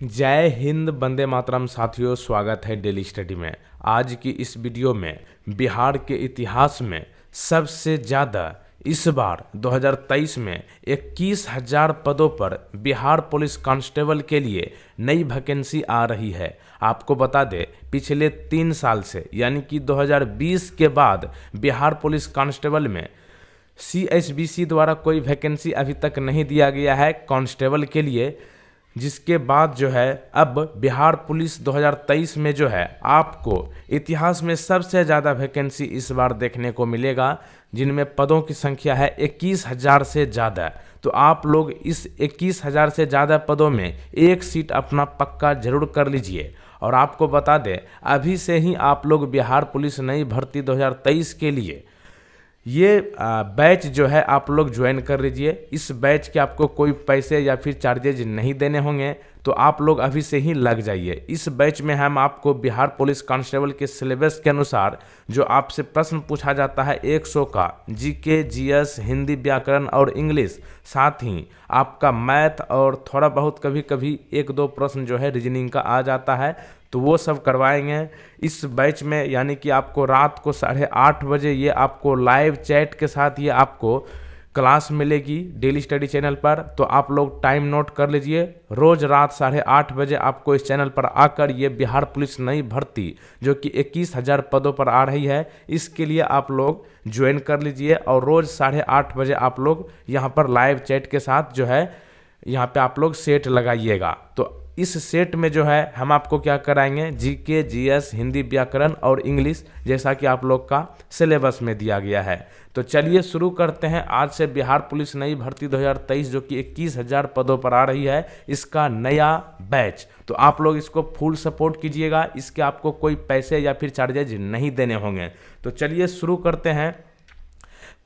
जय हिंद, वंदे मातरम। साथियों, स्वागत है डेली स्टडी में। आज की इस वीडियो में बिहार के इतिहास में सबसे ज़्यादा इस बार 2023 में 21,000 पदों पर बिहार पुलिस कांस्टेबल के लिए नई वैकेंसी आ रही है। आपको बता दें, पिछले 3 साल से यानी कि 2020 के बाद बिहार पुलिस कांस्टेबल में CHBC द्वारा कोई वैकेंसी अभी तक नहीं दिया गया है कांस्टेबल के लिए, जिसके बाद जो है अब बिहार पुलिस 2023 में जो है आपको इतिहास में सबसे ज़्यादा वैकेंसी इस बार देखने को मिलेगा, जिनमें पदों की संख्या है 21,000 से ज़्यादा। तो आप लोग इस 21,000 से ज़्यादा पदों में एक सीट अपना पक्का जरूर कर लीजिए। और आपको बता दें, अभी से ही आप लोग बिहार पुलिस नई भर्ती 2023 के लिए ये बैच जो है आप लोग ज्वाइन कर लीजिए। इस बैच के आपको कोई पैसे या फिर चार्जेज नहीं देने होंगे, तो आप लोग अभी से ही लग जाइए। इस बैच में हम आपको बिहार पुलिस कांस्टेबल के सिलेबस के अनुसार जो आपसे प्रश्न पूछा जाता है 100 का जीके, जीएस, हिंदी, व्याकरण और इंग्लिश, साथ ही आपका मैथ और थोड़ा बहुत कभी कभी 1-2 प्रश्न जो है रीजनिंग का आ जाता है, तो वो सब करवाएंगे इस बैच में। यानी कि आपको रात को 8:30 बजे ये आपको लाइव चैट के साथ ये आपको क्लास मिलेगी डेली स्टडी चैनल पर। तो आप लोग टाइम नोट कर लीजिए, रोज़ रात 8:30 बजे आपको इस चैनल पर आकर ये बिहार पुलिस नई भर्ती जो कि 21,000 पदों पर आ रही है, इसके लिए आप लोग ज्वाइन कर लीजिए। और रोज़ 8:30 बजे आप लोग यहाँ पर लाइव चैट के साथ जो है यहाँ पे आप लोग सेट लगाइएगा। तो इस सेट में जो है हम आपको क्या कराएंगे, जीके, जीएस, हिंदी, व्याकरण और इंग्लिश, जैसा कि आप लोग का सिलेबस में दिया गया है। तो चलिए शुरू करते हैं आज से बिहार पुलिस नई भर्ती 2023 जो कि 21,000 पदों पर आ रही है, इसका नया बैच। तो आप लोग इसको फुल सपोर्ट कीजिएगा, इसके आपको कोई पैसे या फिर चार्जेज नहीं देने होंगे। तो चलिए शुरू करते हैं।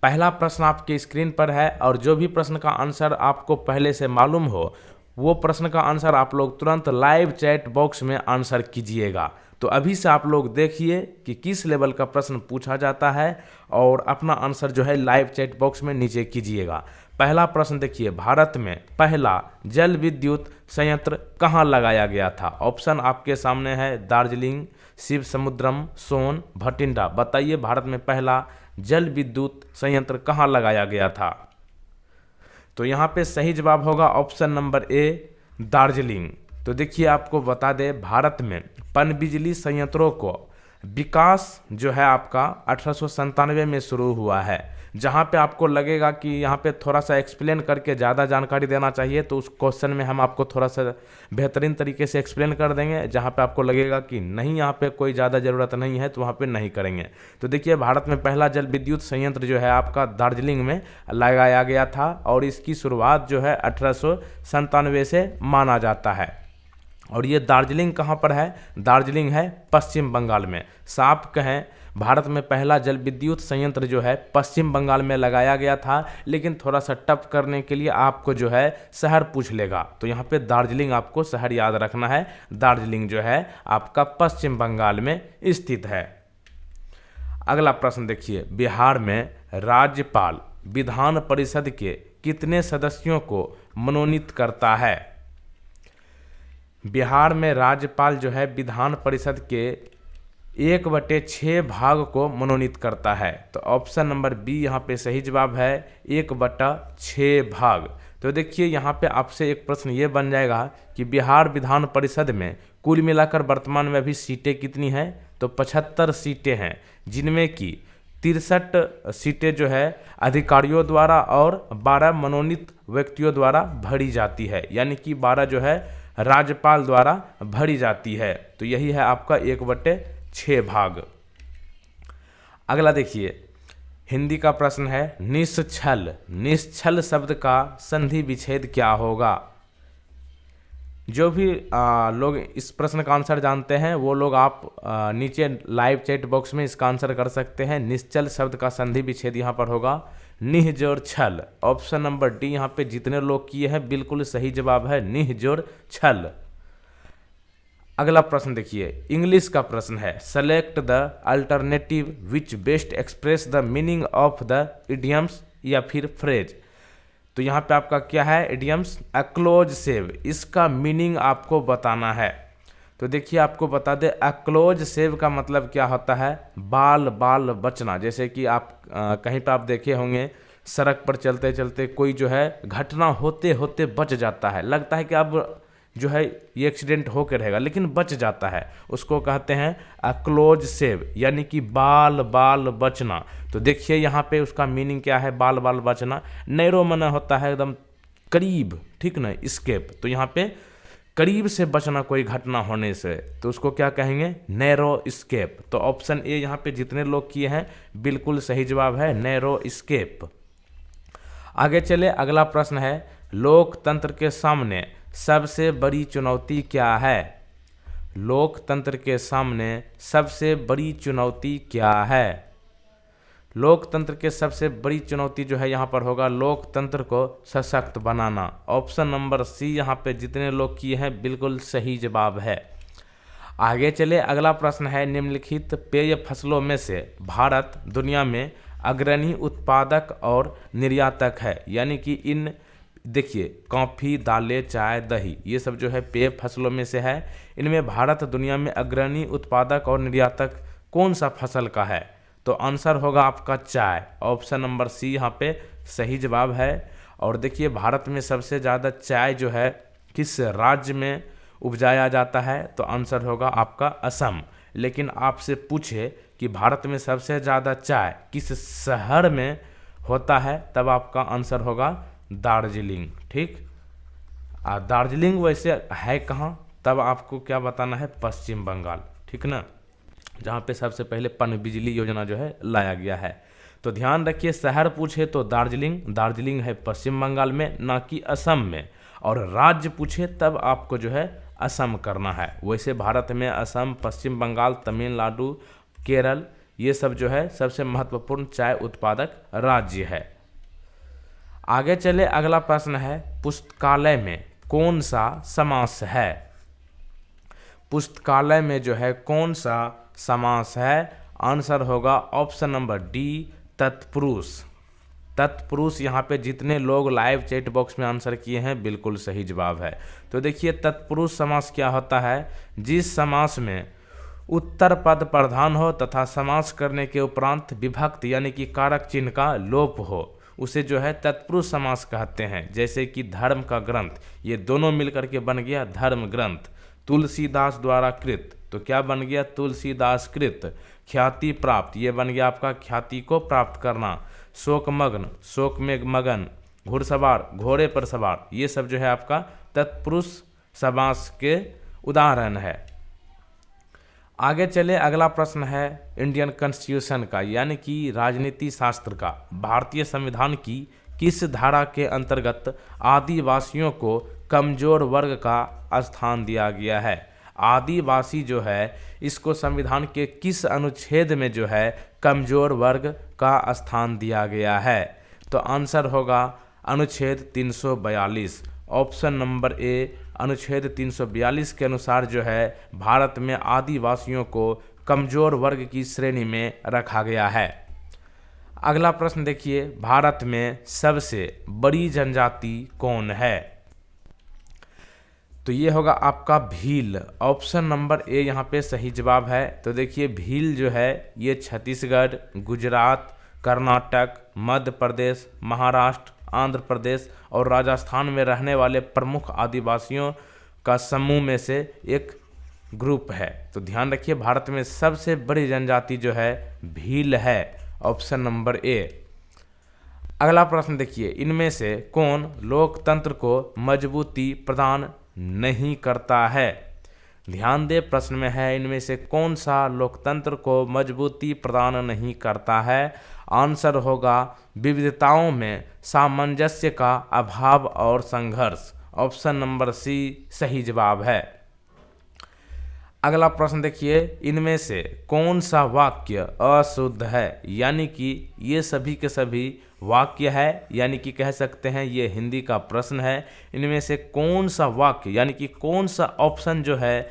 पहला प्रश्न आपके स्क्रीन पर है, और जो भी प्रश्न का आंसर आपको पहले से मालूम हो वो प्रश्न का आंसर आप लोग तुरंत लाइव चैट बॉक्स में आंसर कीजिएगा। तो अभी से आप लोग देखिए कि किस लेवल का प्रश्न पूछा जाता है और अपना आंसर जो है लाइव चैट बॉक्स में नीचे कीजिएगा। पहला प्रश्न देखिए, भारत में पहला जल विद्युत संयंत्र कहाँ लगाया गया था? ऑप्शन आपके सामने है, दार्जिलिंग, शिव समुद्रम, सोन, भटिंडा। बताइए भारत में पहला जल विद्युत संयंत्र कहाँ लगाया गया था? तो यहाँ पे सही जवाब होगा ऑप्शन नंबर ए, दार्जिलिंग। तो देखिए आपको बता दें, भारत में पनबिजली संयंत्रों को विकास जो है आपका 1897 में शुरू हुआ है। जहाँ पे आपको लगेगा कि यहाँ पे थोड़ा सा एक्सप्लेन करके ज़्यादा जानकारी देना चाहिए, तो उस क्वेश्चन में हम आपको थोड़ा सा बेहतरीन तरीके से एक्सप्लेन कर देंगे। जहाँ पे आपको लगेगा कि नहीं यहाँ पे कोई ज़्यादा ज़रूरत नहीं है, तो वहाँ पे नहीं करेंगे। तो देखिए भारत में पहला जल विद्युत संयंत्र जो है आपका दार्जिलिंग में लगाया गया था, और इसकी शुरुआत जो है 1897 से माना जाता है। और ये दार्जिलिंग कहाँ पर है? दार्जिलिंग है पश्चिम बंगाल में। साफ कहें, भारत में पहला जल विद्युत संयंत्र जो है पश्चिम बंगाल में लगाया गया था, लेकिन थोड़ा सा टफ करने के लिए आपको जो है शहर पूछ लेगा। तो यहाँ पे दार्जिलिंग आपको शहर याद रखना है। दार्जिलिंग जो है आपका पश्चिम बंगाल में स्थित है। अगला प्रश्न देखिए, बिहार में राज्यपाल विधान परिषद के कितने सदस्यों को मनोनीत करता है? बिहार में राज्यपाल जो है विधान परिषद के 1/6 भाग को मनोनीत करता है। तो ऑप्शन नंबर बी यहाँ पे सही जवाब है, 1/6 भाग। तो देखिए यहाँ पे आपसे एक प्रश्न ये बन जाएगा कि बिहार विधान परिषद में कुल मिलाकर वर्तमान में अभी सीटें कितनी हैं? तो 75 सीटें हैं, जिनमें कि 63 सीटें जो है अधिकारियों द्वारा और 12 मनोनीत व्यक्तियों द्वारा भरी जाती है, यानी कि 12 जो है राज्यपाल द्वारा भरी जाती है। तो यही है आपका 1/6 भाग। अगला देखिए, हिंदी का प्रश्न है, निश्छल। निश्छल शब्द का संधि विच्छेद क्या होगा? जो भी लोग इस प्रश्न का आंसर जानते हैं वो लोग आप नीचे लाइव चैट बॉक्स में इसका आंसर कर सकते हैं। निश्चल शब्द का संधि विच्छेद यहाँ पर होगा निह जोड़ छल। ऑप्शन नंबर डी यहाँ पे जितने लोग किए हैं बिल्कुल सही जवाब है, निह जोड़ छल। अगला प्रश्न देखिए, इंग्लिश का प्रश्न है, select the alternative which best express the meaning of the idioms या फिर फ्रेज। तो यहाँ पे आपका क्या है इडियम्स, अ क्लोज सेव, इसका मीनिंग आपको बताना है। तो देखिए आपको बता दे, अ क्लोज सेव का मतलब क्या होता है, बाल बाल बचना। जैसे कि आप कहीं पे आप देखे होंगे सड़क पर चलते चलते कोई जो है घटना होते होते बच जाता है, लगता है कि अब जो है ये एक्सीडेंट होकर रहेगा लेकिन बच जाता है, उसको कहते हैं अ क्लोज सेव, यानी कि बाल बाल बचना। तो देखिए यहाँ पे उसका मीनिंग क्या है, बाल बाल बचना। नैरो मना होता है एकदम करीब, ठीक ना, स्केप। तो यहाँ पे करीब से बचना कोई घटना होने से, तो उसको क्या कहेंगे, नैरो स्केप। तो ऑप्शन ए यहाँ पे जितने लोग किए हैं बिल्कुल सही जवाब है नैरो स्केप। आगे चले, अगला प्रश्न है, लोकतंत्र के सामने सबसे बड़ी चुनौती क्या है। लोकतंत्र के सामने सबसे बड़ी चुनौती क्या है। लोकतंत्र के सबसे बड़ी चुनौती जो है यहाँ पर होगा लोकतंत्र को सशक्त बनाना। ऑप्शन नंबर सी यहाँ पे जितने लोग किए हैं बिल्कुल सही जवाब है। आगे चले, अगला प्रश्न है, निम्नलिखित पेय फसलों में से भारत दुनिया में अग्रणी उत्पादक और निर्यातक है। यानी कि इन देखिए कॉफ़ी, दालें, चाय, दही, ये सब जो है पेय फसलों में से है। इनमें भारत दुनिया में अग्रणी उत्पादक और निर्यातक कौन सा फसल का है। तो आंसर होगा आपका चाय। ऑप्शन नंबर सी यहाँ पे सही जवाब है। और देखिए भारत में सबसे ज़्यादा चाय जो है किस राज्य में उपजाया जाता है, तो आंसर होगा आपका असम। लेकिन आपसे पूछे कि भारत में सबसे ज़्यादा चाय किस शहर में होता है, तब आपका आंसर होगा दार्जिलिंग। ठीक, दार्जिलिंग वैसे है कहाँ, तब आपको क्या बताना है, पश्चिम बंगाल, ठीक ना, जहाँ पे सबसे पहले पनबिजली योजना जो है लाया गया है। तो ध्यान रखिए, शहर पूछे तो दार्जिलिंग, दार्जिलिंग है पश्चिम बंगाल में, ना कि असम में। और राज्य पूछे तब आपको जो है असम करना है। वैसे भारत में असम, पश्चिम बंगाल, तमिलनाडु, केरल, ये सब जो है सबसे महत्वपूर्ण चाय उत्पादक राज्य है। आगे चले, अगला प्रश्न है, पुस्तकालय में कौन सा समास है। पुस्तकालय में जो है कौन सा समास है, आंसर होगा ऑप्शन नंबर डी, तत्पुरुष। तत्पुरुष, यहाँ पे जितने लोग लाइव चैट बॉक्स में आंसर किए हैं बिल्कुल सही जवाब है। तो देखिए तत्पुरुष समास क्या होता है, जिस समास में उत्तर पद प्रधान हो तथा समास करने के उपरांत विभक्त यानी कि कारक चिन्ह का लोप हो, उसे जो है तत्पुरुष समास कहते हैं। जैसे कि धर्म का ग्रंथ, ये दोनों मिलकर के बन गया धर्म ग्रंथ। तुलसीदास द्वारा कृत, तो क्या बन गया, तुलसीदास कृत। ख्याति प्राप्त, ये बन गया आपका ख्याति को प्राप्त करना। शोकमग्न, शोक में मगन। घुड़सवार, घोड़े पर सवार, ये सब जो है आपका तत्पुरुष समास के उदाहरण है। आगे चले, अगला प्रश्न है इंडियन कॉन्स्टिट्यूशन का, यानी कि राजनीति शास्त्र का, भारतीय संविधान की किस धारा के अंतर्गत आदिवासियों को कमजोर वर्ग का स्थान दिया गया है। आदिवासी जो है इसको संविधान के किस अनुच्छेद में जो है कमजोर वर्ग का स्थान दिया गया है। तो आंसर होगा अनुच्छेद 342। ऑप्शन नंबर ए, अनुच्छेद 342 के अनुसार जो है भारत में आदिवासियों को कमजोर वर्ग की श्रेणी में रखा गया है। अगला प्रश्न देखिए, भारत में सबसे बड़ी जनजाति कौन है। तो ये होगा आपका भील। ऑप्शन नंबर ए यहाँ पे सही जवाब है। तो देखिए भील जो है ये छत्तीसगढ़, गुजरात, कर्नाटक, मध्य प्रदेश, महाराष्ट्र, आंध्र प्रदेश और राजस्थान में रहने वाले प्रमुख आदिवासियों का समूह में से एक ग्रुप है। तो ध्यान रखिए भारत में सबसे बड़ी जनजाति जो है भील है। Option number A. अगला प्रश्न देखिए, इनमें से कौन लोकतंत्र को मजबूती प्रदान नहीं करता है। ध्यान दे, प्रश्न में है इनमें से कौन सा लोकतंत्र को मजबूती प्रदान नहीं करता है। आंसर होगा विविधताओं में सामंजस्य का अभाव और संघर्ष। ऑप्शन नंबर सी सही जवाब है। अगला प्रश्न देखिए, इनमें से कौन सा वाक्य अशुद्ध है। यानी कि ये सभी के सभी वाक्य है, यानी कि कह सकते हैं ये हिंदी का प्रश्न है। इनमें से कौन सा वाक्य यानी कि कौन सा ऑप्शन जो है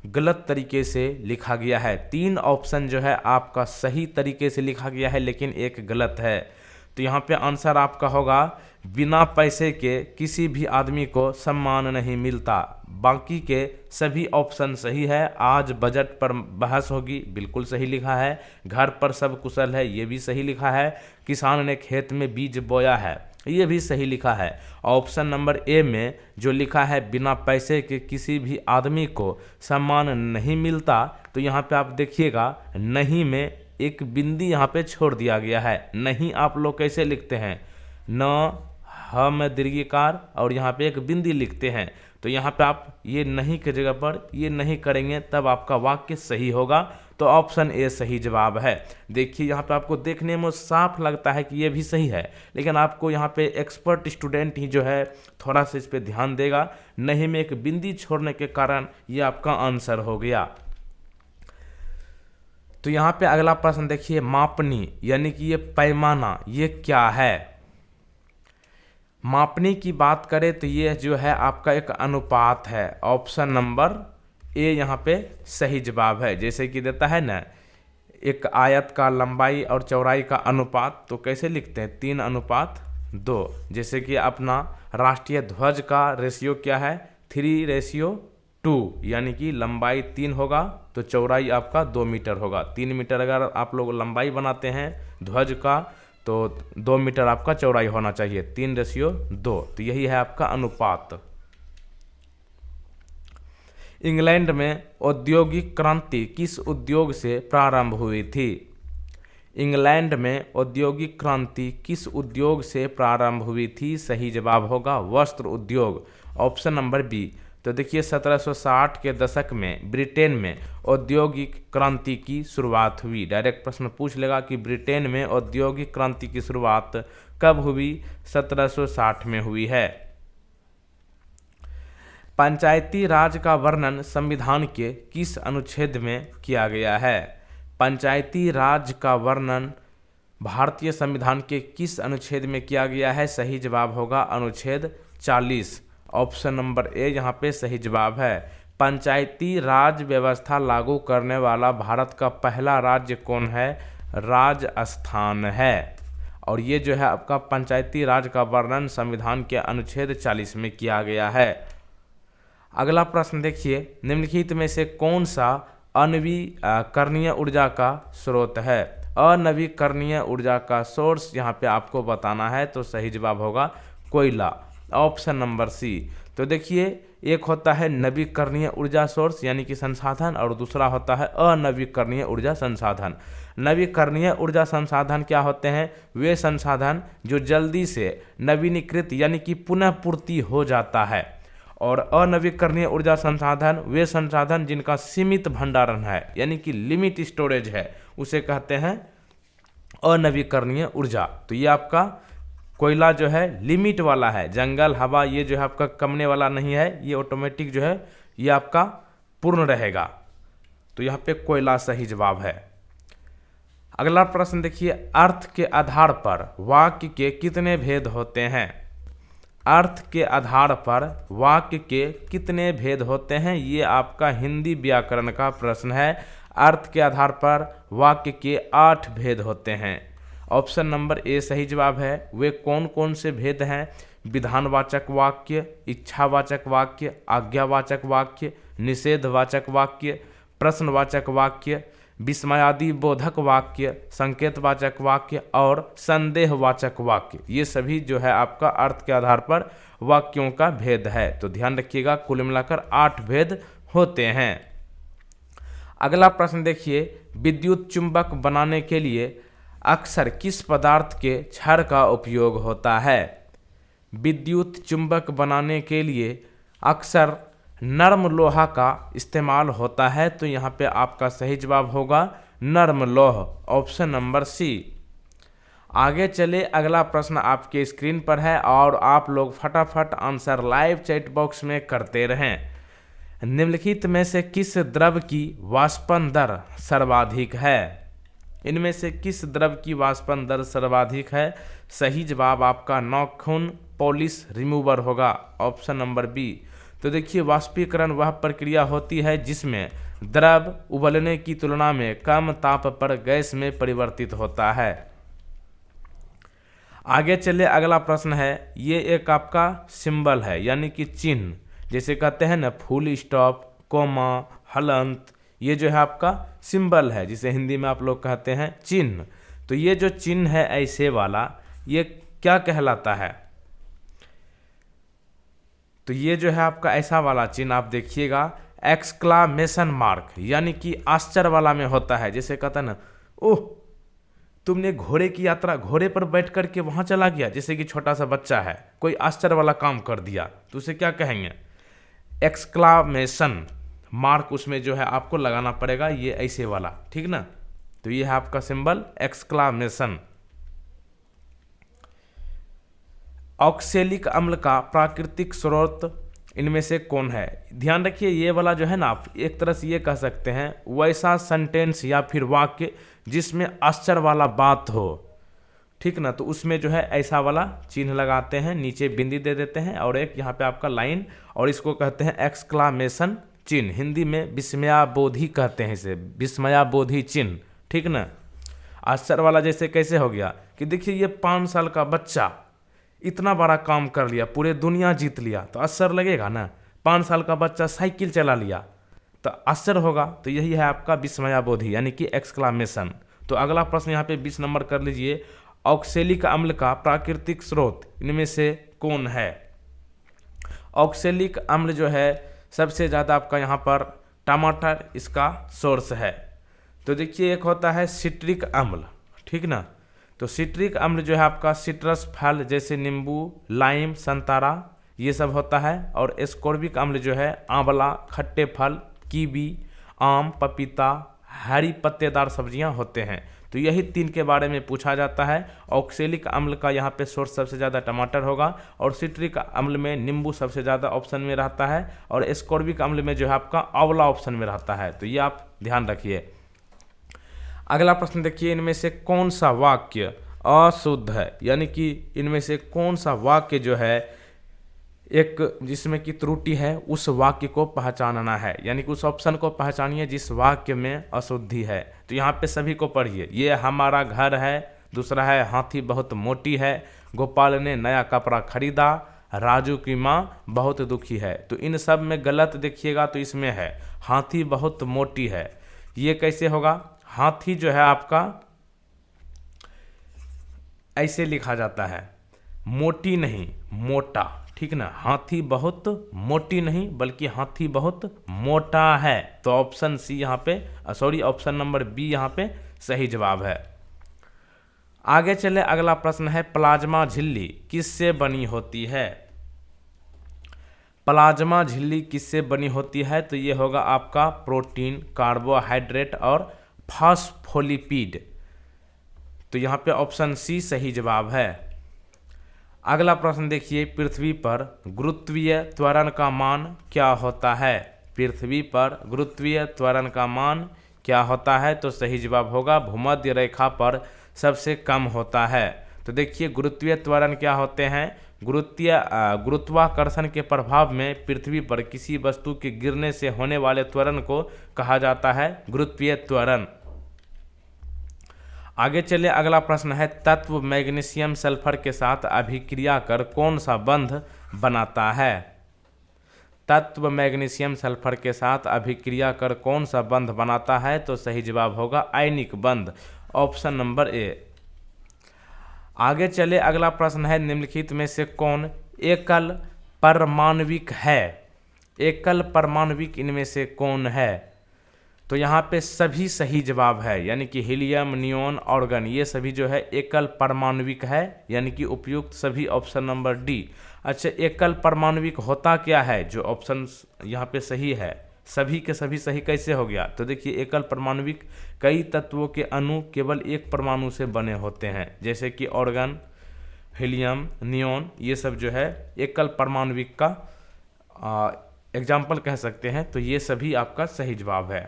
गलत तरीके से लिखा गया है। 3 ऑप्शन जो है आपका सही तरीके से लिखा गया है लेकिन एक गलत है। तो यहाँ पे आंसर आपका होगा बिना पैसे के किसी भी आदमी को सम्मान नहीं मिलता। बाकी के सभी ऑप्शन सही है। आज बजट पर बहस होगी, बिल्कुल सही लिखा है। घर पर सब कुशल है, ये भी सही लिखा है। किसान ने खेत में बीज बोया है, ये भी सही लिखा है। ऑप्शन नंबर ए में जो लिखा है बिना पैसे के किसी भी आदमी को सम्मान नहीं मिलता, तो यहाँ पे आप देखिएगा नहीं में एक बिंदी यहाँ पे छोड़ दिया गया है। नहीं आप लोग कैसे लिखते हैं, न हम दीर्घिकार और यहाँ पे एक बिंदी लिखते हैं। तो यहाँ पे आप ये नहीं की जगह पर ये नहीं करेंगे तब आपका वाक्य सही होगा। तो ऑप्शन ए सही जवाब है। देखिए यहाँ पे आपको देखने में साफ लगता है कि ये भी सही है, लेकिन आपको यहाँ पे एक्सपर्ट स्टूडेंट ही जो है थोड़ा सा इस पे ध्यान देगा। नहीं में एक बिंदी छोड़ने के कारण ये आपका आंसर हो गया। तो यहाँ पे अगला प्रश्न देखिए, मापनी यानी कि ये पैमाना, ये क्या है? मापनी की बात करें तो ये जो है आपका एक अनुपात है। ऑप्शन नंबर ए यहाँ पे सही जवाब है। जैसे कि देता है ना, एक आयत का लंबाई और चौड़ाई का अनुपात, तो कैसे लिखते हैं 3:2। जैसे कि अपना राष्ट्रीय ध्वज का रेशियो क्या है 3:2, यानी कि लंबाई 3 होगा तो चौड़ाई आपका 2 मीटर होगा। 3 मीटर अगर आप लोग लंबाई बनाते हैं ध्वज का तो 2 मीटर आपका चौड़ाई होना चाहिए, 3:2। तो यही है आपका अनुपात। इंग्लैंड में औद्योगिक क्रांति किस उद्योग से प्रारंभ हुई थी? इंग्लैंड में औद्योगिक क्रांति किस उद्योग से प्रारंभ हुई थी? सही जवाब होगा वस्त्र उद्योग, ऑप्शन नंबर बी। तो देखिए 1760 के दशक में ब्रिटेन में औद्योगिक क्रांति की शुरुआत हुई। डायरेक्ट प्रश्न पूछ लेगा कि ब्रिटेन में औद्योगिक क्रांति की शुरुआत कब हुई? 1760 में हुई है। पंचायती राज का वर्णन संविधान के किस अनुच्छेद में किया गया है? पंचायती राज का वर्णन भारतीय संविधान के किस अनुच्छेद में किया गया है? सही जवाब होगा अनुच्छेद 40, ऑप्शन नंबर ए यहाँ पे सही जवाब है। पंचायती राज व्यवस्था लागू करने वाला भारत का पहला राज्य कौन है? राजस्थान है। और ये जो है आपका पंचायती राज का वर्णन संविधान के अनुच्छेद 40 में किया गया है। अगला प्रश्न देखिए, निम्नलिखित में से कौन सा अनवीकरणीय ऊर्जा का स्रोत है? अनवीकरणीय ऊर्जा का सोर्स यहाँ पे आपको बताना है, तो सही जवाब होगा कोयला, ऑप्शन नंबर सी। तो देखिए एक होता है नवीकरणीय ऊर्जा सोर्स यानी कि संसाधन, और दूसरा होता है अनवीकरणीय ऊर्जा संसाधन। नवीकरणीय ऊर्जा संसाधन क्या होते हैं? वे संसाधन जो जल्दी से नवीनीकृत यानी कि पुनः पूर्ति हो जाता है, और अनवीकरणीय ऊर्जा संसाधन वे संसाधन जिनका सीमित भंडारण है यानी कि लिमिट स्टोरेज है, उसे कहते हैं अनवीकरणीय ऊर्जा। तो ये आपका कोयला जो है लिमिट वाला है, जंगल हवा ये जो है आपका कमने वाला नहीं है, ये ऑटोमेटिक जो है ये आपका पूर्ण रहेगा। तो यहाँ पे कोयला सही जवाब है। अगला प्रश्न देखिए, अर्थ के आधार पर वाक्य के कितने भेद होते हैं? अर्थ के आधार पर वाक्य के कितने भेद होते हैं? ये आपका हिंदी व्याकरण का प्रश्न है। अर्थ के आधार पर वाक्य के 8 भेद होते हैं, ऑप्शन नंबर ए सही जवाब है। वे कौन कौन से भेद हैं? विधानवाचक वाक्य, इच्छावाचक वाक्य, आज्ञावाचक वाक्य, निषेधवाचक वाक्य, प्रश्नवाचक वाक्य, विस्मयादि बोधक वाक्य, संकेतवाचक वाक्य और संदेहवाचक वाक्य। ये सभी जो है आपका अर्थ के आधार पर वाक्यों का भेद है। तो ध्यान रखिएगा कुल मिलाकर 8 भेद होते हैं। अगला प्रश्न देखिए, विद्युत चुंबक बनाने के लिए अक्सर किस पदार्थ के क्षार का उपयोग होता है? विद्युत चुंबक बनाने के लिए अक्सर नर्म लोहा का इस्तेमाल होता है। तो यहाँ पे आपका सही जवाब होगा नर्म लौह, ऑप्शन नंबर सी। आगे चले, अगला प्रश्न आपके स्क्रीन पर है और आप लोग फटाफट आंसर लाइव चैट बॉक्स में करते रहें। निम्नलिखित में से किस द्रव की वाष्पन दर सर्वाधिक है? इनमें से किस द्रव की वाष्पन दर सर्वाधिक है? सही जवाब आपका नाखून पॉलिश रिमूवर होगा, ऑप्शन नंबर बी। तो देखिए वाष्पीकरण वह प्रक्रिया होती है जिसमें द्रव उबलने की तुलना में कम ताप पर गैस में परिवर्तित होता है। आगे चले, अगला प्रश्न है, ये एक आपका सिंबल है यानी कि चिन्ह, जैसे कहते हैं ना फुल स्टॉप, कोमा, हलंत, ये जो है आपका सिंबल है जिसे हिंदी में आप लोग कहते हैं चिन्ह। तो ये जो चिन्ह है ऐसे वाला, ये क्या कहलाता है? तो ये जो है आपका ऐसा वाला चिन्ह, आप देखिएगा एक्सक्लामेशन मार्क, यानी कि आश्चर्य वाला में होता है। जैसे कहता है ना, ओह तुमने घोड़े की यात्रा, घोड़े पर बैठ कर के वहाँ चला गया, जैसे कि छोटा सा बच्चा है, कोई आश्चर्य वाला काम कर दिया, तो उसे क्या कहेंगे? एक्सक्लामेशन मार्क उसमें जो है आपको लगाना पड़ेगा, ये ऐसे वाला, ठीक ना। तो ये है आपका सिंबल एक्सक्लामेशन। ऑक्सैलिक अम्ल का प्राकृतिक स्रोत इनमें से कौन है? ध्यान रखिए, ये वाला जो है ना, आप एक तरह से ये कह सकते हैं वैसा सेंटेंस या फिर वाक्य जिसमें आश्चर्य वाला बात हो, ठीक ना, तो उसमें जो है ऐसा वाला चिन्ह लगाते हैं, नीचे बिंदी दे देते हैं और एक यहाँ पे आपका लाइन, और इसको कहते हैं एक्सक्लामेशन चिन्ह। हिंदी में विस्मयाबोधि कहते हैं इसे, विस्मयाबोधि चिन्ह, ठीक ना। आश्चर्य वाला जैसे कैसे हो गया कि देखिए ये 5 साल का बच्चा इतना बड़ा काम कर लिया, पूरे दुनिया जीत लिया, तो आश्चर्य लगेगा ना। 5 साल का बच्चा साइकिल चला लिया तो आश्चर्य होगा। तो यही है आपका विस्मयाबोधि यानी कि एक्सक्लामेशन। तो अगला प्रश्न यहाँ पे 20 नंबर कर लीजिए, ऑक्सैलिक अम्ल का प्राकृतिक स्रोत इनमें से कौन है? ऑक्सैलिक अम्ल जो है सबसे ज़्यादा आपका यहाँ पर टमाटर इसका सोर्स है। तो देखिए एक होता है सिट्रिक अम्ल, ठीक ना। तो सिट्रिक अम्ल जो है आपका सिट्रस फल जैसे नींबू, लाइम, संतरा, ये सब होता है। और एस्कोर्बिक अम्ल जो है आंवला, खट्टे फल, कीवी, आम, पपीता, हरी पत्तेदार सब्जियां होते हैं। तो यही 3 के बारे में पूछा जाता है। ऑक्सैलिक अम्ल का यहाँ पे सोर्स सबसे ज़्यादा टमाटर होगा, और सिट्रिक अम्ल में नींबू सबसे ज़्यादा ऑप्शन में रहता है, और एस्कोर्बिक अम्ल में जो है आपका आंवला ऑप्शन में रहता है। तो ये आप ध्यान रखिए। अगला प्रश्न देखिए, इनमें से कौन सा वाक्य अशुद्ध है? यानी कि इनमें से कौन सा वाक्य जो है एक जिसमें कि त्रुटि है, उस वाक्य को पहचानना है, यानी कि उस ऑप्शन को पहचानिए जिस वाक्य में अशुद्धि है। तो यहाँ पे सभी को पढ़िए, ये हमारा घर है, दूसरा है हाथी बहुत मोटी है, गोपाल ने नया कपड़ा खरीदा, राजू की माँ बहुत दुखी है। तो इन सब में गलत देखिएगा तो इसमें है हाथी बहुत मोटी है। ये कैसे होगा? हाथी जो है आपका ऐसे लिखा जाता है, मोटी नहीं मोटा, ठीक ना। हाथी बहुत मोटी नहीं बल्कि हाथी बहुत मोटा है। तो ऑप्शन सी यहाँ पे, सॉरी ऑप्शन नंबर बी यहाँ पे सही जवाब है। आगे चले, अगला प्रश्न है, प्लाज्मा झिल्ली किससे बनी होती है? प्लाज्मा झिल्ली किससे बनी होती है? तो ये होगा आपका प्रोटीन, कार्बोहाइड्रेट और फॉस्फोलिपिड। तो यहाँ पे ऑप्शन सी सही जवाब है। अगला प्रश्न देखिए, पृथ्वी पर गुरुत्वीय त्वरण का मान क्या होता है? पृथ्वी पर गुरुत्वीय त्वरण का मान क्या होता है? तो सही जवाब होगा भूमध्य रेखा पर सबसे कम होता है। तो देखिए गुरुत्वीय त्वरण क्या होते हैं? गुरुत्वाकर्षण के प्रभाव में पृथ्वी पर किसी वस्तु के गिरने से होने वाले त्वरण को कहा जाता है गुरुत्वीय त्वरण। आगे चले, अगला प्रश्न है, तत्व मैग्नीशियम सल्फर के साथ अभिक्रिया कर कौन सा बंध बनाता है? तत्व मैग्नीशियम सल्फर के साथ अभिक्रिया कर कौन सा बंध बनाता है? तो सही जवाब होगा आयनिक बंध, ऑप्शन नंबर ए। आगे चले, अगला प्रश्न है, निम्नलिखित में से कौन एकल परमाणविक है? एकल परमाणविक इनमें से कौन है? तो यहाँ पे सभी सही जवाब है, यानी कि हीलियम, नियोन, ऑर्गन, ये सभी जो है एकल परमाणविक है, यानी कि उपयुक्त सभी ऑप्शन नंबर डी। अच्छा, एकल परमाणविक होता क्या है? जो ऑप्शन यहाँ पे सही है, सभी के सभी सही कैसे हो गया? तो देखिए एकल परमाणविक कई तत्वों के अणु केवल एक परमाणु से बने होते हैं, जैसे कि ऑर्गन, हीलियम, नियोन, ये सब जो है एकल परमाणविक का एग्जाम्पल कह सकते हैं। तो ये सभी आपका सही जवाब है।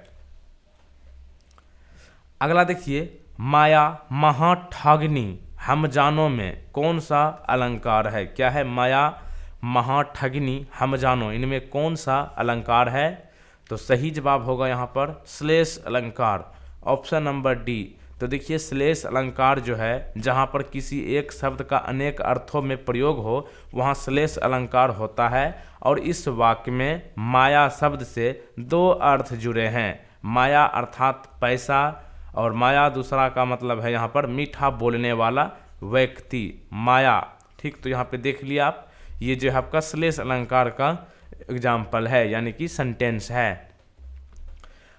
अगला देखिए, माया महाठग्नि हमजानो में कौन सा अलंकार है? क्या है? माया महाठग्नि हमजानो, इनमें कौन सा अलंकार है? तो सही जवाब होगा यहाँ पर श्लेष अलंकार, ऑप्शन नंबर डी। तो देखिए श्लेष अलंकार जो है, जहाँ पर किसी एक शब्द का अनेक अर्थों में प्रयोग हो वहाँ श्लेष अलंकार होता है। और इस वाक्य में माया शब्द से दो अर्थ जुड़े हैं, माया अर्थात पैसा, और माया दूसरा का मतलब है यहाँ पर मीठा बोलने वाला व्यक्ति, माया। ठीक, तो यहाँ पे देख लिया आप, ये जो है आपका श्लेष अलंकार का एग्जाम्पल है, यानी कि सेंटेंस है।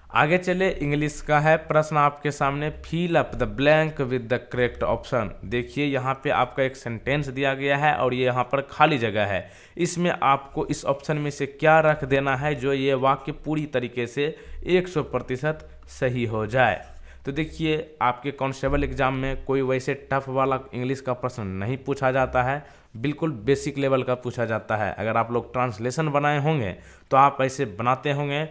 आगे चले, इंग्लिश का है प्रश्न आपके सामने, fill up the blank with the correct option. देखिए यहाँ पे आपका एक सेंटेंस दिया गया है और ये यहाँ पर खाली जगह है, इसमें आपको इस ऑप्शन में से क्या रख देना है जो ये वाक्य पूरी तरीके से 100% सही हो जाए। तो देखिए आपके कांस्टेबल एग्जाम में कोई वैसे टफ वाला इंग्लिश का प्रश्न नहीं पूछा जाता है, बिल्कुल बेसिक लेवल का पूछा जाता है। अगर आप लोग ट्रांसलेशन बनाए होंगे तो आप ऐसे बनाते होंगे,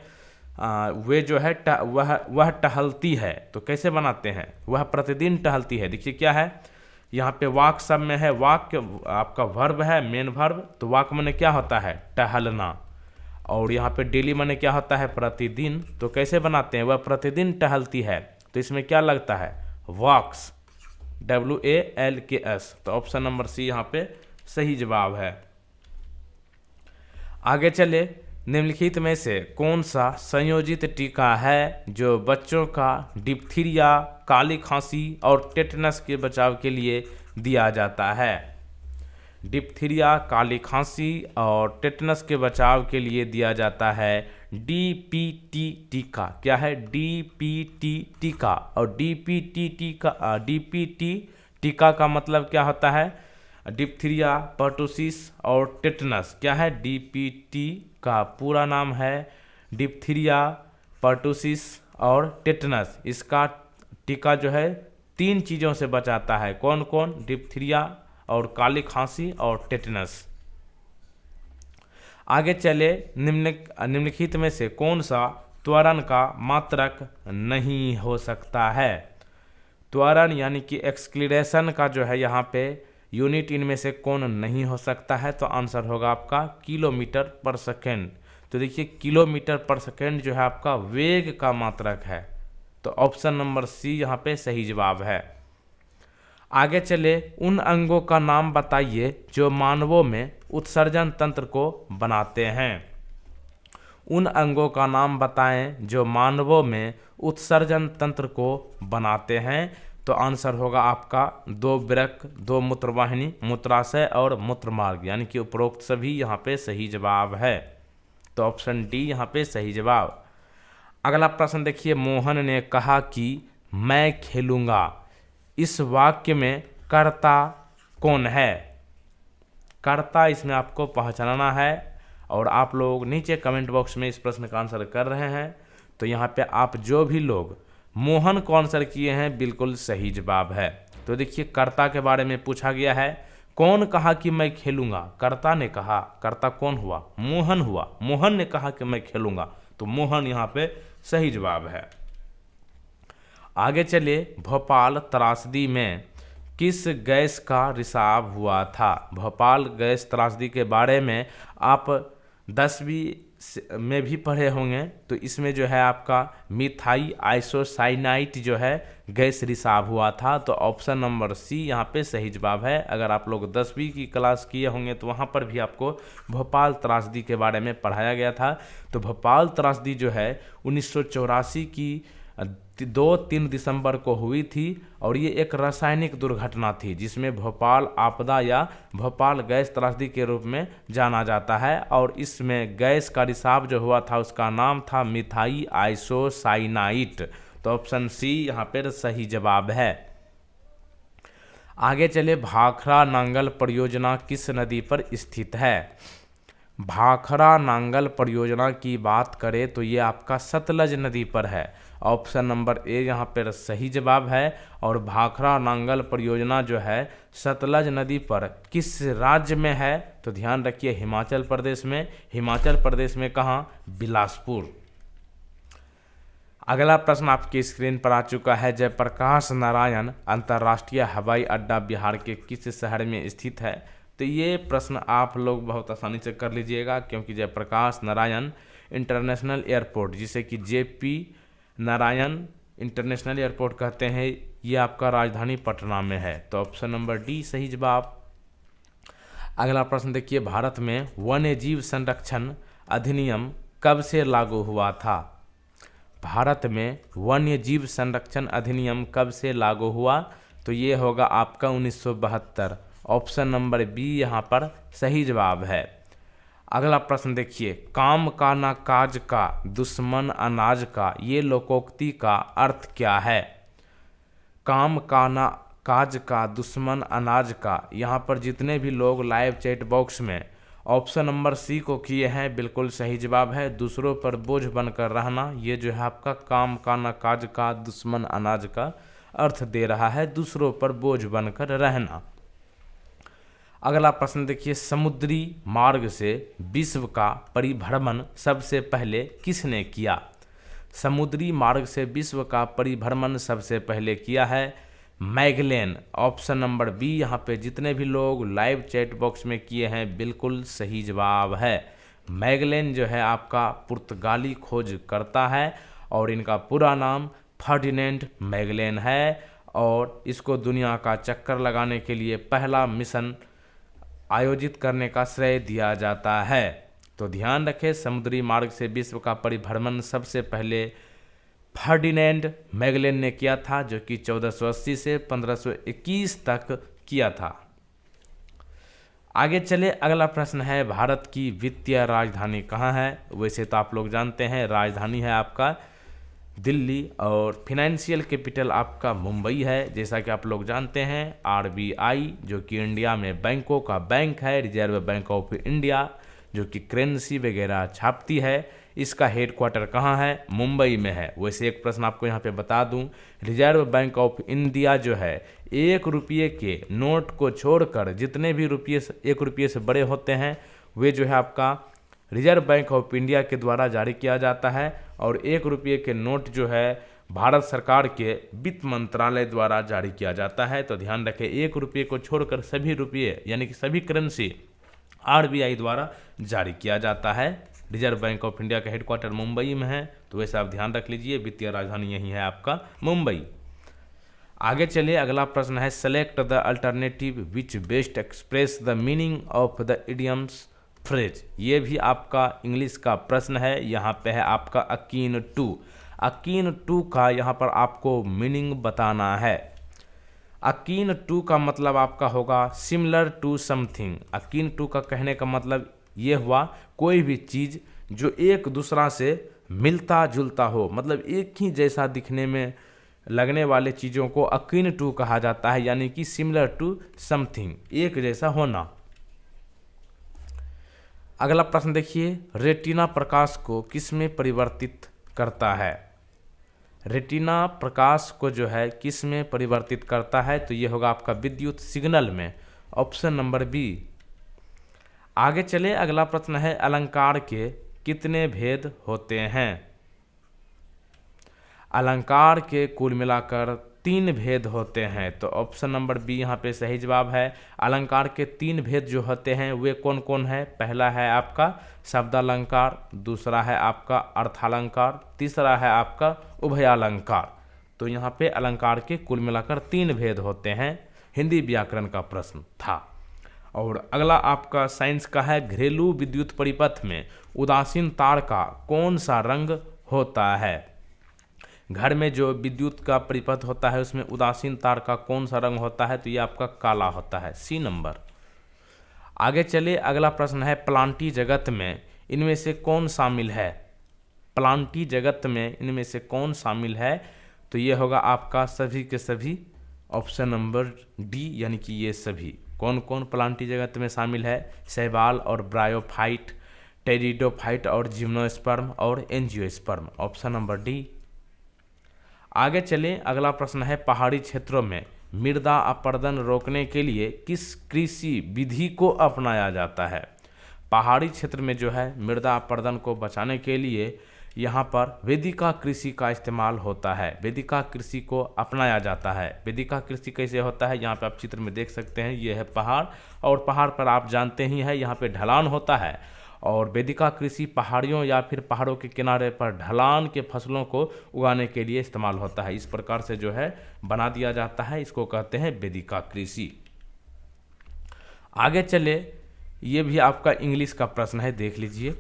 वे जो है वह टहलती है, तो कैसे बनाते हैं, वह प्रतिदिन टहलती है। देखिए क्या है यहाँ पे, वाक सब में है, वाक्य आपका वर्ब है, मेन वर्ब, तो वाक माने क्या होता है, टहलना, और यहाँ पे डेली माने क्या होता है, प्रतिदिन। तो कैसे बनाते हैं, वह प्रतिदिन टहलती है, तो इसमें क्या लगता है, वॉक्स, WALKS। तो ऑप्शन नंबर सी यहाँ पे सही जवाब है। आगे चले, निम्नलिखित में से कौन सा संयोजित टीका है जो बच्चों का डिप्थीरिया, काली खांसी और टेटनस के बचाव के लिए दिया जाता है। डिप्थीरिया, काली खांसी और टेटनस के बचाव के लिए दिया जाता है DPT टीका। क्या है, DPT टीका। और DPT टीका का मतलब क्या होता है, डिप्थीरिया, पर्टुसिस और टेटनस। क्या है, DPT का पूरा नाम है डिप्थीरिया, पर्टुसिस और टेटनस। इसका टीका जो है 3 चीज़ों से बचाता है, कौन कौन, डिप्थीरिया और काली खांसी और टेटनस। आगे चले, निम्नलिखित में से कौन सा त्वरण का मात्रक नहीं हो सकता है। त्वरण यानी कि एक्सक्लेरेशन का जो है यहाँ पे यूनिट इनमें से कौन नहीं हो सकता है, तो आंसर होगा आपका किलोमीटर पर सेकेंड। तो देखिए किलोमीटर पर सेकेंड जो है आपका वेग का मात्रक है, तो ऑप्शन नंबर सी यहाँ पे सही जवाब है। आगे चले, उन अंगों का नाम बताइए जो मानवों में उत्सर्जन तंत्र को बनाते हैं। उन अंगों का नाम बताएं जो मानवों में उत्सर्जन तंत्र को बनाते हैं, तो आंसर होगा आपका 2 वृक्क, 2 मूत्रवाहिनी, मूत्राशय और मूत्रमार्ग, यानी कि उपरोक्त सभी यहाँ पे सही जवाब है। तो ऑप्शन डी यहाँ पे सही जवाब। अगला प्रश्न देखिए, मोहन ने कहा कि मैं खेलूंगा, इस वाक्य में कर्ता कौन है। कर्ता इसमें आपको पहचानना है, और आप लोग नीचे कमेंट बॉक्स में इस प्रश्न का आंसर कर रहे हैं। तो यहाँ पे आप जो भी लोग मोहन को आंसर किए हैं बिल्कुल सही जवाब है। तो देखिए कर्ता के बारे में पूछा गया है, कौन कहा कि मैं खेलूंगा, कर्ता ने कहा, कर्ता कौन हुआ, मोहन हुआ, मोहन ने कहा कि मैं खेलूंगा, तो मोहन यहाँ पे सही जवाब है। आगे चले, भोपाल त्रासदी में किस गैस का रिसाव हुआ था। भोपाल गैस त्रासदी के बारे में आप 10वीं में भी पढ़े होंगे, तो इसमें जो है आपका मिथाई आइसोसाइनाइट जो है गैस रिसाव हुआ था, तो ऑप्शन नंबर सी यहाँ पे सही जवाब है। अगर आप लोग 10वीं की क्लास किए होंगे तो वहाँ पर भी आपको भोपाल त्रासदी के बारे में पढ़ाया गया था। तो भोपाल त्रासदी जो है 1984 की 2-3 दिसंबर को हुई थी, और ये एक रासायनिक दुर्घटना थी जिसमें भोपाल आपदा या भोपाल गैस त्रासदी के रूप में जाना जाता है। और इसमें गैस का रिसाव जो हुआ था उसका नाम था मिथाई आइसोसाइनाइट, तो ऑप्शन सी यहाँ पर सही जवाब है। आगे चले, भाखड़ा नांगल परियोजना किस नदी पर स्थित है। भाखड़ा नांगल परियोजना की बात करें तो ये आपका सतलज नदी पर है, ऑप्शन नंबर ए यहाँ पर सही जवाब है। और भाखड़ा नांगल परियोजना जो है सतलज नदी पर किस राज्य में है, तो ध्यान रखिए हिमाचल प्रदेश में। हिमाचल प्रदेश में कहाँ, बिलासपुर। अगला प्रश्न आपकी स्क्रीन पर आ चुका है, जयप्रकाश नारायण अंतर्राष्ट्रीय हवाई अड्डा बिहार के किस शहर में स्थित है। तो ये प्रश्न आप लोग बहुत आसानी से कर लीजिएगा, क्योंकि जयप्रकाश नारायण इंटरनेशनल एयरपोर्ट जिसे कि JP नारायण इंटरनेशनल एयरपोर्ट कहते हैं, ये आपका राजधानी पटना में है। तो ऑप्शन नंबर डी सही जवाब। अगला प्रश्न देखिए, भारत में वन्य जीव संरक्षण अधिनियम कब से लागू हुआ था? भारत में वन्य जीव संरक्षण अधिनियम कब से लागू हुआ? तो ये होगा आपका 1972। ऑप्शन नंबर बी यहाँ पर सही जवाब है। अगला प्रश्न देखिए, काम का ना काज का दुश्मन अनाज का, ये लोकोक्ति का अर्थ क्या है? काम का ना काज का दुश्मन अनाज का, यहाँ पर जितने भी लोग लाइव चैट बॉक्स में ऑप्शन नंबर सी को किए हैं, बिल्कुल सही जवाब है। दूसरों पर बोझ बनकर रहना, ये जो है आपका काम का ना काज का दुश्मन अनाज का अर्थ दे रहा है, दूसरों पर बोझ बनकर रहना। अगला प्रश्न देखिए, समुद्री मार्ग से विश्व का परिभ्रमण सबसे पहले किसने किया? समुद्री मार्ग से विश्व का परिभ्रमण सबसे पहले किया है मैगेलन। ऑप्शन नंबर बी यहाँ पे जितने भी लोग लाइव चैट बॉक्स में किए हैं, बिल्कुल सही जवाब है। मैगेलन जो है आपका पुर्तगाली खोज करता है और इनका पूरा नाम फर्डिनेंड मैगेलन है, और इसको दुनिया का चक्कर लगाने के लिए पहला मिशन आयोजित करने का श्रेय दिया जाता है। तो ध्यान रखें, समुद्री मार्ग से विश्व का परिभ्रमण सबसे पहले फर्डिनेंड मैगेलन ने किया था, जो कि 1480 से 1521 तक किया था। आगे चले, अगला प्रश्न है, भारत की वित्तीय राजधानी कहाँ है? वैसे तो आप लोग जानते हैं राजधानी है आपका दिल्ली, और फिनेंशियल कैपिटल आपका मुंबई है। जैसा कि आप लोग जानते हैं आरबीआई जो कि इंडिया में बैंकों का बैंक है, रिजर्व बैंक ऑफ इंडिया, जो कि करेंसी वगैरह छापती है, इसका हेडक्वार्टर कहाँ है? मुंबई में है। वैसे एक प्रश्न आपको यहाँ पे बता दूं, रिजर्व बैंक ऑफ इंडिया जो है 1 रुपये के नोट को छोड़कर जितने भी रुपये 1 रुपये से बड़े होते हैं, वे जो है आपका रिजर्व बैंक ऑफ इंडिया के द्वारा जारी किया जाता है, और 1 रुपये के नोट जो है भारत सरकार के वित्त मंत्रालय द्वारा जारी किया जाता है। तो ध्यान रखें, 1 रुपये को छोड़कर सभी रुपये यानी कि सभी करेंसी आरबीआई द्वारा जारी किया जाता है। रिजर्व बैंक ऑफ इंडिया का हेडक्वार्टर मुंबई में है, तो वैसे आप ध्यान रख लीजिए, वित्तीय राजधानी यही है आपका मुंबई। आगे चलिए, अगला प्रश्न है, select the alternative which best express the meaning of the idioms phrase. ये भी आपका इंग्लिश का प्रश्न है। यहाँ पे है आपका अकीन टू का यहाँ पर आपको मीनिंग बताना है। अकीन टू का मतलब आपका होगा similar to something. Akin to का कहने का मतलब ये हुआ कोई भी चीज़ जो एक दूसरा से मिलता जुलता हो, मतलब एक ही जैसा दिखने में लगने वाले चीज़ों को अकीन टू कहा जाता है, यानी कि सिमिलर टू समथिंग, एक जैसा होना। अगला प्रश्न देखिए, रेटिना प्रकाश को किस में परिवर्तित करता है? रेटिना प्रकाश को जो है किस में परिवर्तित करता है? तो ये होगा आपका विद्युत सिग्नल में। Option number B. आगे चले, अगला प्रश्न है, अलंकार के कितने भेद होते हैं? अलंकार के कुल मिलाकर 3 भेद होते हैं। तो ऑप्शन नंबर बी यहाँ पे सही जवाब है। अलंकार के 3 भेद जो होते हैं वे कौन कौन है? पहला है आपका शब्दालंकार, दूसरा है आपका अर्थालंकार, तीसरा है आपका उभयालंकार। तो यहाँ पे अलंकार के कुल मिलाकर 3 भेद होते हैं। हिंदी व्याकरण का प्रश्न था। और अगला आपका साइंस का है, घरेलू विद्युत परिपथ में उदासीन तार का कौन सा रंग होता है? घर में जो विद्युत का परिपथ होता है उसमें उदासीन तार का कौन सा रंग होता है? तो ये आपका काला होता है, सी नंबर। आगे चले, अगला प्रश्न है, प्लांटी जगत में इनमें से कौन शामिल है? प्लांटी जगत में इनमें से कौन शामिल है? तो ये होगा आपका सभी के सभी, ऑप्शन नंबर डी, यानी कि ये सभी। कौन कौन प्लांटी जगत में शामिल है? शैवाल और ब्रायोफाइट, टेरिडोफाइट और जिम्नोस्पर्म और एंजियोस्पर्म। Option number D. आगे चलें, अगला प्रश्न है, पहाड़ी क्षेत्रों में मृदा अपरदन रोकने के लिए किस कृषि विधि को अपनाया जाता है? पहाड़ी क्षेत्र में जो है मृदा अपरदन को बचाने के लिए यहाँ पर वेदिका कृषि का इस्तेमाल होता है, वेदिका कृषि को अपनाया जाता है। वेदिका कृषि कैसे होता है? यहाँ पे आप चित्र में देख सकते हैं, ये है पहाड़, और पहाड़ पर आप जानते ही हैं यहाँ पे ढलान होता है, और वेदिका कृषि पहाड़ियों या फिर पहाड़ों के किनारे पर ढलान के फसलों को उगाने के लिए इस्तेमाल होता है। इस प्रकार से जो है बना दिया जाता है, इसको कहते हैं वेदिका कृषि। आगे चले, ये भी आपका इंग्लिश का प्रश्न है, देख लीजिए।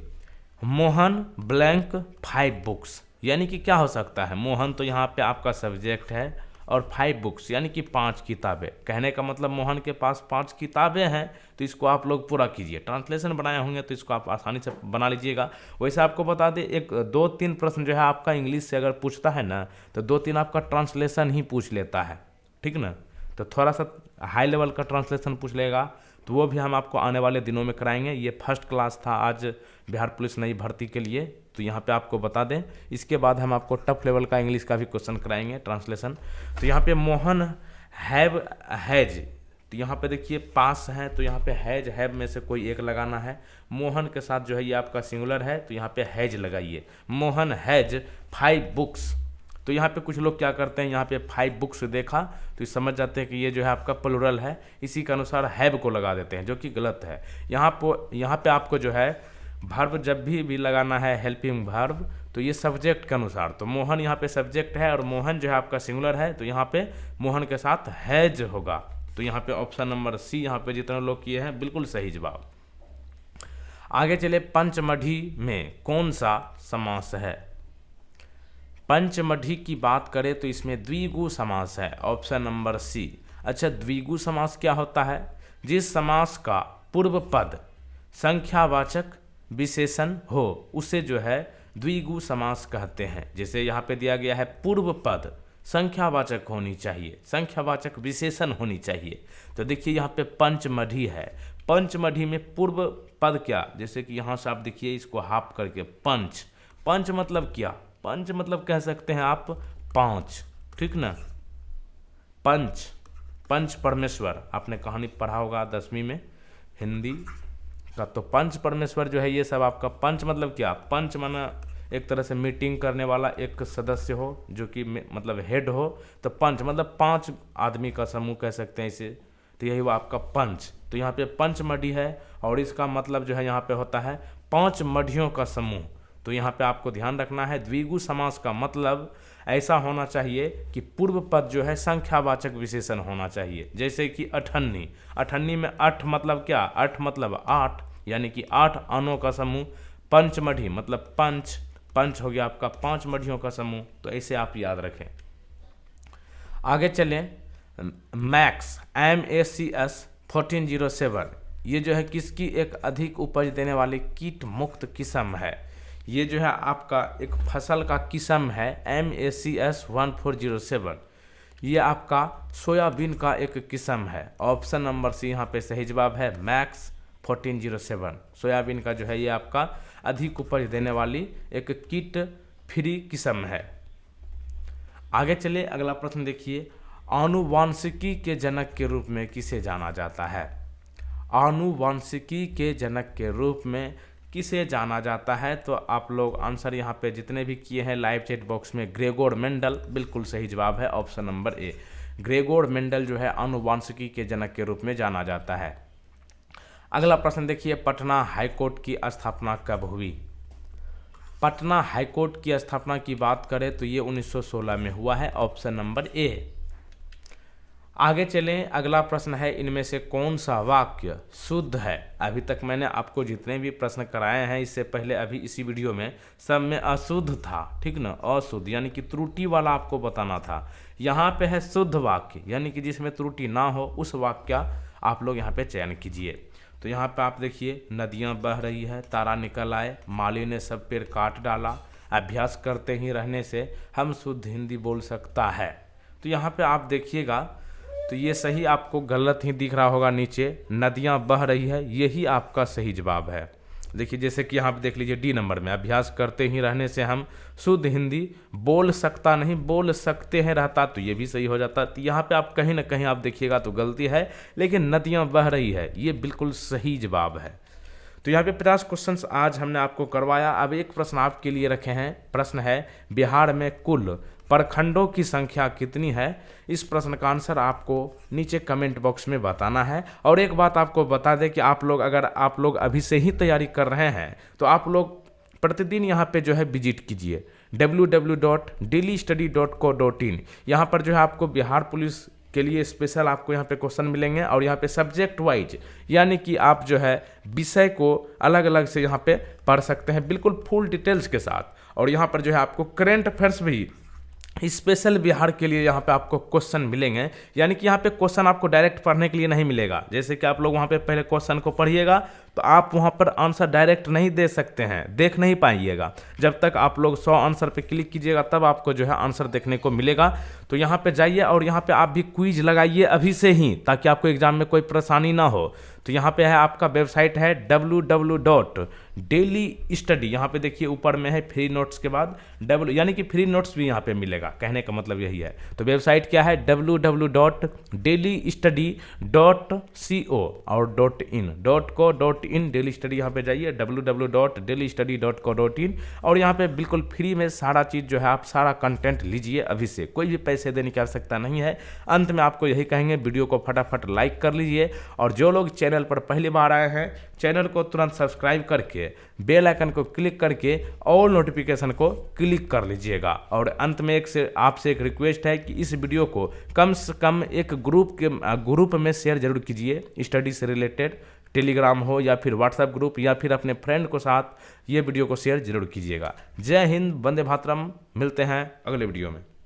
मोहन ब्लैंक 5 बुक्स, यानी कि क्या हो सकता है। मोहन तो यहाँ पे आपका सब्जेक्ट है और 5 बुक्स यानी कि 5 किताबें। कहने का मतलब मोहन के पास 5 किताबें हैं, तो इसको आप लोग पूरा कीजिए। ट्रांसलेशन बनाए होंगे तो इसको आप आसानी से बना लीजिएगा। वैसे आपको बता दें, एक 2-3 प्रश्न जो है आपका इंग्लिश से अगर पूछता है ना, तो 2-3 आपका ट्रांसलेशन ही पूछ लेता है, ठीक ना। तो थोड़ा सा हाई लेवल का ट्रांसलेशन पूछ लेगा, तो वो भी हम आपको आने वाले दिनों में कराएंगे। ये फर्स्ट क्लास था आज बिहार पुलिस नई भर्ती के लिए, तो यहाँ पे आपको बता दें। इसके बाद हम आपको टफ लेवल का इंग्लिश का भी क्वेश्चन कराएंगे, ट्रांसलेशन। तो यहाँ पे मोहन हैव हैज, तो यहाँ पे देखिए पास है, तो यहाँ पे हैज हैव में से कोई एक लगाना है। मोहन के साथ जो है ये आपका सिंगुलर है, तो यहाँ पे हैज लगाइए। मोहन हैज 5 बुक्स, तो यहाँ पे कुछ लोग क्या करते हैं, यहाँ पे 5 बुक्स देखा तो समझ जाते हैं कि ये जो है आपका प्लुरल है, इसी के अनुसार हैव को लगा देते हैं, जो कि गलत है। यहाँ पे आपको जो है वर्ब जब भी लगाना है, हेल्पिंग वर्ब, तो ये सब्जेक्ट के अनुसार। तो मोहन यहाँ पे सब्जेक्ट है और मोहन जो है आपका सिंगुलर है, तो यहाँ पे मोहन के साथ हैज होगा। तो यहाँ पे ऑप्शन नंबर सी यहाँ पे जितने लोग किए हैं बिल्कुल सही जवाब। आगे चले, पंचमढ़ी में कौन सा समास है। पंचमढ़ी की बात करें तो इसमें द्विगु समास है, ऑप्शन नंबर सी। अच्छा, द्विगु समास क्या होता है। जिस समास का पूर्व पद संख्यावाचक विशेषण हो उसे जो है द्विगु समास कहते हैं। जैसे यहाँ पे दिया गया है पूर्व पद संख्यावाचक होनी चाहिए, संख्यावाचक विशेषण होनी चाहिए। तो देखिए यहाँ पे पंचमढ़ी है, पंचमढ़ी में पूर्व पद क्या, जैसे कि यहाँ से आप देखिए इसको हाफ करके पंच, पंच मतलब क्या, पंच मतलब कह सकते हैं आप 5, ठीक ना। पंच, पंच परमेश्वर, आपने कहानी पढ़ा होगा 10वीं में हिंदी का। तो पंच परमेश्वर जो है ये सब आपका पंच मतलब क्या, पंच माना एक तरह से मीटिंग करने वाला एक सदस्य हो, जो कि मतलब हेड हो। तो पंच मतलब 5 आदमी का समूह कह सकते हैं इसे, तो यही वो आपका पंच। तो यहाँ पे पंचमढ़ी है और इसका मतलब जो है यहाँ पे होता है 5 मढ़ियों का समूह। तो यहाँ पे आपको ध्यान रखना है, द्विगु समास का मतलब ऐसा होना चाहिए कि पूर्व पद जो है संख्यावाचक विशेषण होना चाहिए। जैसे कि अठन्नी, अठन्नी में 8 मतलब क्या, 8 मतलब 8, यानी कि 8 आनों का समूह। पंचमढ़ी मतलब पंच, पंच हो गया आपका 5 मढ़ियों का समूह। तो ऐसे आप याद रखें। आगे चलें, मैक्स MACS 1407, ये जो है किसकी एक अधिक उपज देने वाली कीट मुक्त किस्म है। ये जो है आपका एक फसल का किस्म है MACS 1407, ये आपका सोयाबीन का एक किस्म है। ऑप्शन नंबर सी यहाँ पे सही जवाब है, मैक्स 1407। सोयाबीन का जो है ये आपका अधिक उपज देने वाली एक कीट फ्री किस्म है। आगे चलिए, अगला प्रश्न देखिए, आनुवांशिकी के जनक के रूप में किसे जाना जाता है। आनुवांशिकी के जनक के रूप में किसे जाना जाता है। तो आप लोग आंसर यहाँ पे जितने भी किए हैं लाइव चैट बॉक्स में, ग्रेगोर मेंडल बिल्कुल सही जवाब है, option number A. Gregor Mendel जो है आनुवांशिकी के जनक के रूप में जाना जाता है। अगला प्रश्न देखिए, पटना हाईकोर्ट की स्थापना कब हुई। पटना हाईकोर्ट की स्थापना की बात करें तो ये 1916 में हुआ है, ऑप्शन नंबर ए। आगे चलें, अगला प्रश्न है, इनमें से कौन सा वाक्य शुद्ध है। अभी तक मैंने आपको जितने भी प्रश्न कराए हैं इससे पहले अभी इसी वीडियो में सब में अशुद्ध था, ठीक ना, अशुद्ध यानी कि त्रुटि वाला आपको बताना था। यहाँ पे है शुद्ध वाक्य, यानी कि जिसमें त्रुटि ना हो उस वाक्य आप लोग यहाँ पे चयन कीजिए। तो यहाँ पे आप देखिए, नदियाँ बह रही है, तारा निकल आए, माली ने सब पेड़ काट डाला, अभ्यास करते ही रहने से हम शुद्ध हिंदी बोल सकता है। तो यहाँ पे आप देखिएगा तो ये सही आपको गलत ही दिख रहा होगा, नीचे नदियाँ बह रही है, यही आपका सही जवाब है। देखिए जैसे कि यहाँ पे देख लीजिए डी नंबर में, अभ्यास करते ही रहने से हम शुद्ध हिंदी बोल सकता नहीं, बोल सकते हैं रहता, तो ये भी सही हो जाता। तो यहाँ पे आप कहीं ना कहीं आप देखिएगा तो गलती है, लेकिन नदियाँ बह रही है ये बिल्कुल सही जवाब है। तो यहाँ पे 50 क्वेश्चंस आज हमने आपको करवाया। अब एक प्रश्न आपके लिए रखे हैं, प्रश्न है, बिहार में कुल प्रखंडों की संख्या कितनी है? इस प्रश्न का आंसर आपको नीचे कमेंट बॉक्स में बताना है। और एक बात आपको बता दें कि अगर आप लोग अभी से ही तैयारी कर रहे हैं तो आप लोग प्रतिदिन यहाँ पे जो है विजिट कीजिए www.dailystudy.co.in। यहाँ पर जो है आपको बिहार पुलिस के लिए स्पेशल आपको यहाँ पे क्वेश्चन मिलेंगे और यहाँ पे सब्जेक्ट वाइज यानी कि आप जो है विषय को अलग अलग से यहाँ पे पढ़ सकते हैं बिल्कुल फुल डिटेल्स के साथ। और यहाँ पर जो है आपको करंट अफेयर्स भी स्पेशल बिहार के लिए यहाँ पे आपको क्वेश्चन मिलेंगे, यानी कि यहाँ पे क्वेश्चन आपको डायरेक्ट पढ़ने के लिए नहीं मिलेगा। जैसे कि आप लोग वहाँ पे पहले क्वेश्चन को पढ़िएगा तो आप वहाँ पर आंसर डायरेक्ट नहीं दे सकते हैं, देख नहीं पाइएगा। जब तक आप लोग 100 आंसर पे क्लिक कीजिएगा तब आपको जो है आंसर देखने को मिलेगा। तो यहाँ पे जाइए और यहाँ पे आप भी क्विज लगाइए अभी से ही, ताकि आपको एग्जाम में कोई परेशानी ना हो। तो यहाँ पे है आपका वेबसाइट है www.dailystudy। यहाँ पे देखिए ऊपर में है फ्री नोट्स के बाद यानी कि फ्री नोट्स भी यहाँ पे मिलेगा, कहने का मतलब यही है। तो वेबसाइट क्या है? www.dailystudy.co और .in डेली स्टडी यहाँ पे जाइए www.dailystudy.co.in और यहाँ पे बिल्कुल फ्री में सारा चीज़ जो है आप सारा कंटेंट लीजिए अभी से, कोई भी पैसे देने की आवश्यकता नहीं है। अंत में आपको यही कहेंगे वीडियो को फटाफट लाइक कर लीजिए और जो लोग चैनल पर पहली बार आए हैं चैनल को तुरंत सब्सक्राइब करके बेल आइकन को क्लिक करके ऑल नोटिफिकेशन को क्लिक कर लीजिएगा। और अंत में आपसे एक रिक्वेस्ट है कि इस वीडियो को कम से कम एक ग्रुप में शेयर जरूर कीजिए, स्टडी से रिलेटेड, टेलीग्राम हो या फिर व्हाट्सएप ग्रुप या फिर अपने फ्रेंड को साथ ये वीडियो को शेयर जरूर कीजिएगा। जय हिंद, वंदे मातरम। मिलते हैं अगले वीडियो में।